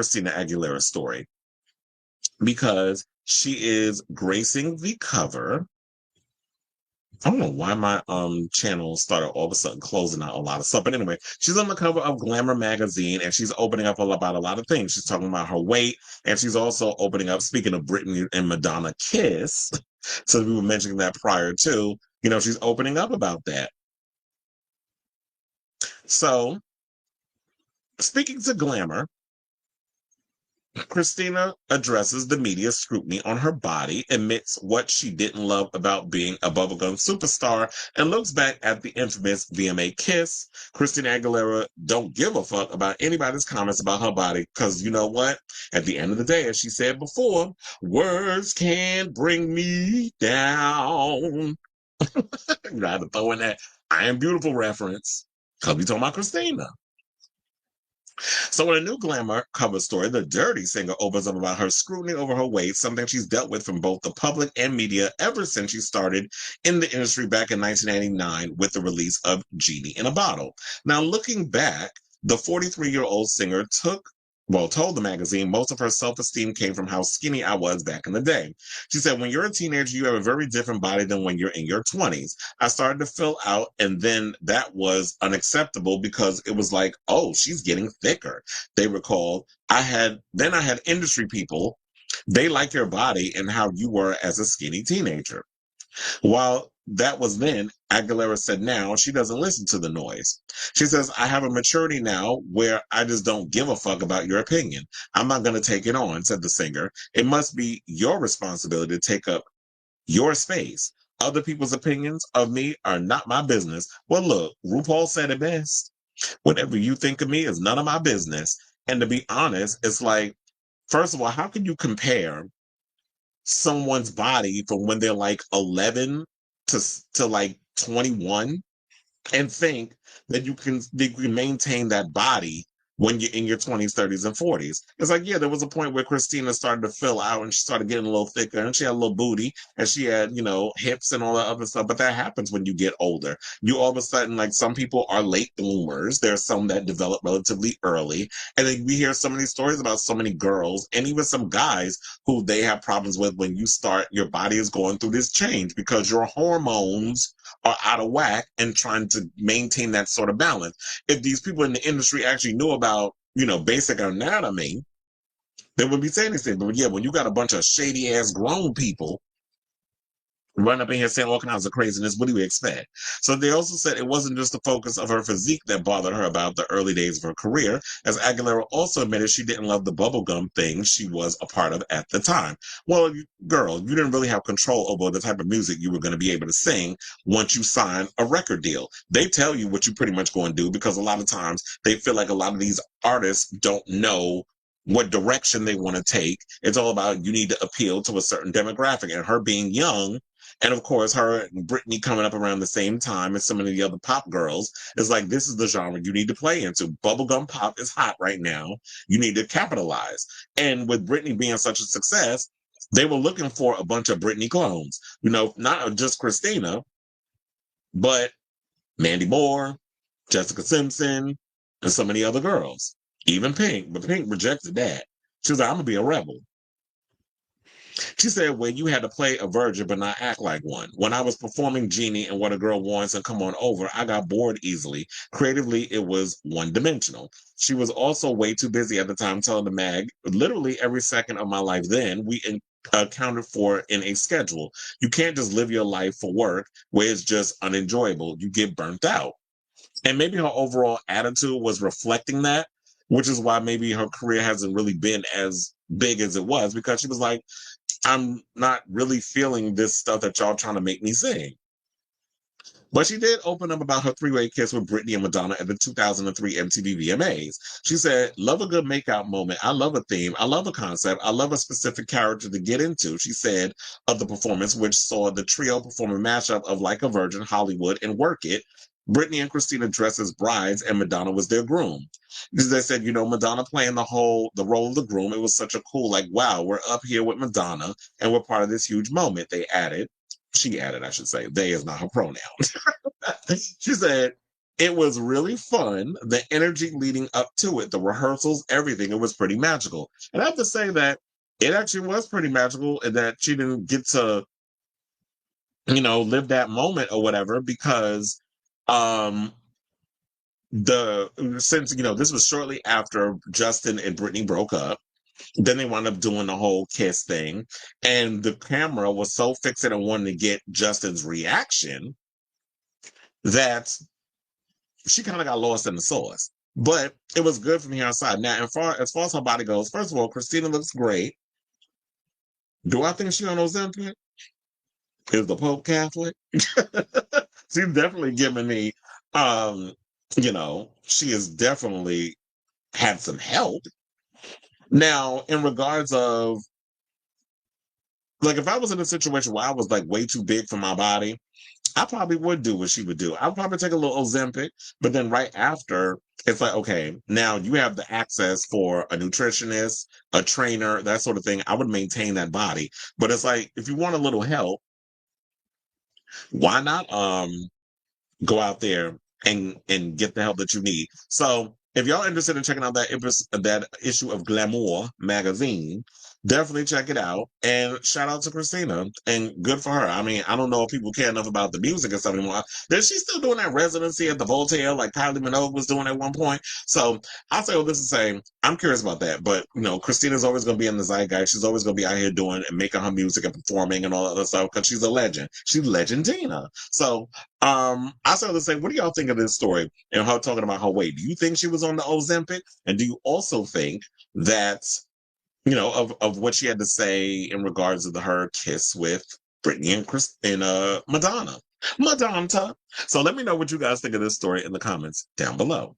Christina Aguilera story because she is gracing the cover. I don't know why my channel started all of a sudden closing out a lot of stuff. But anyway, she's on the cover of Glamour magazine and she's opening up about a lot of things. She's talking about her weight and she's also opening up, speaking of Britney and Madonna kiss. So we were mentioning that prior to, she's opening up about that. So speaking to Glamour, Christina addresses the media's scrutiny on her body, admits what she didn't love about being a bubblegum superstar, and looks back at the infamous VMA kiss. Christina Aguilera don't give a fuck about anybody's comments about her body, because you know what? At the end of the day, as she said before, words can't bring me down. You had to throw in that I Am Beautiful reference, because we talking about Christina. So in a new Glamour cover story, the Dirty singer opens up about her scrutiny over her weight, something she's dealt with from both the public and media ever since she started in the industry back in 1999 with the release of Genie in a Bottle. Now, looking back, the 43-year-old singer told the magazine most of her self-esteem came from how skinny I was back in the day. She said, when you're a teenager, you have a very different body than when you're in your 20s. I started to fill out, and then that was unacceptable because it was like, oh, she's getting thicker. They recalled, I had industry people, they like your body and how you were as a skinny teenager. While that was then, Aguilera said now she doesn't listen to the noise. She says, I have a maturity now where I just don't give a fuck about your opinion. I'm not going to take it on, said the singer. It must be your responsibility to take up your space. Other people's opinions of me are not my business. Well, look, RuPaul said it best. Whatever you think of me is none of my business. And to be honest, it's like, first of all, how can you compare someone's body from when they're like 11 to like 21 and think that you can maintain that body when you're in your 20s, 30s, and 40s. It's like, yeah, there was a point where Christina started to fill out and she started getting a little thicker and she had a little booty and she had, hips and all that other stuff. But that happens when you get older. You all of a sudden, like some people are late bloomers. There are some that develop relatively early. And then we hear some of these stories about so many girls and even some guys who they have problems with when you start, your body is going through this change because your hormones are out of whack and trying to maintain that sort of balance. If these people in the industry actually knew about, basic anatomy, they wouldn't be saying anything. But yeah, when you got a bunch of shady ass grown people run up in here saying all kinds of craziness, what do you expect? So they also said it wasn't just the focus of her physique that bothered her about the early days of her career, as Aguilera also admitted she didn't love the bubblegum thing she was a part of at the time. Well, girl, you didn't really have control over the type of music you were going to be able to sing once you sign a record deal. They tell you what you pretty much going to do because a lot of times they feel like a lot of these artists don't know what direction they want to take. It's all about you need to appeal to a certain demographic, and her being young, and of course, her and Britney coming up around the same time as some of the other pop girls, is like, this is the genre you need to play into. Bubblegum pop is hot right now. You need to capitalize. And with Britney being such a success, they were looking for a bunch of Britney clones. Not just Christina, but Mandy Moore, Jessica Simpson, and so many other girls. Even Pink, but Pink rejected that. She was like, I'm going to be a rebel. She said, well, you had to play a virgin but not act like one. When I was performing Genie and What a Girl Wants and Come On Over, I got bored easily. Creatively, it was one-dimensional. She was also way too busy at the time telling the mag, literally every second of my life then, we accounted for in a schedule. You can't just live your life for work where it's just unenjoyable. You get burnt out. And maybe her overall attitude was reflecting that, which is why maybe her career hasn't really been as big as it was, because she was like, I'm not really feeling this stuff that y'all trying to make me sing. But she did open up about her three-way kiss with Britney and Madonna at the 2003 MTV VMAs. She said, love a good makeout moment. I love a theme. I love a concept. I love a specific character to get into, she said of the performance, which saw the trio perform a mashup of Like a Virgin, Hollywood, and Work It. Britney and Christina dressed as brides and Madonna was their groom. Because they said, Madonna playing the role of the groom. It was such a cool, like, wow, we're up here with Madonna and we're part of this huge moment. She added, I should say, they is not her pronoun. She said, it was really fun. The energy leading up to it, the rehearsals, everything, it was pretty magical. And I have to say that it actually was pretty magical and that she didn't get to, live that moment or whatever because um the since this was shortly after Justin and Brittany broke up. Then they wound up doing the whole kiss thing, and the camera was so fixated on wanting to get Justin's reaction that she kind of got lost in the sauce. But it was good from here outside. Now, as far as her body goes, first of all, Christina looks great. Do I think she on Ozempic? Is the Pope Catholic? She's definitely giving me, um, she has definitely had some help. Now, in regards of like, if I was in a situation where I was like way too big for my body, I probably would do what she would do. I'd probably take a little Ozempic, but then right after, it's like, okay, now you have the access for a nutritionist, a trainer, that sort of thing. I would maintain that body. But it's like, if you want a little help, why not go out there and get the help that you need? So if y'all interested in checking out that issue of Glamour magazine, definitely check it out. And shout out to Christina and good for her. I mean, I don't know if people care enough about the music and stuff anymore. Is she still doing that residency at the Voltaire like Kylie Minogue was doing at one point? So I'll say all this to say, I'm curious about that. But Christina's always going to be in the zeitgeist. She's always going to be out here doing and making her music and performing and all that other stuff because she's a legend. She's Legendina. So I started to say, what do y'all think of this story and her talking about her weight? Do you think she was on the Ozempic? And do you also think that, of what she had to say in regards to her kiss with Britney and Madonna? Madonna. So let me know what you guys think of this story in the comments down below.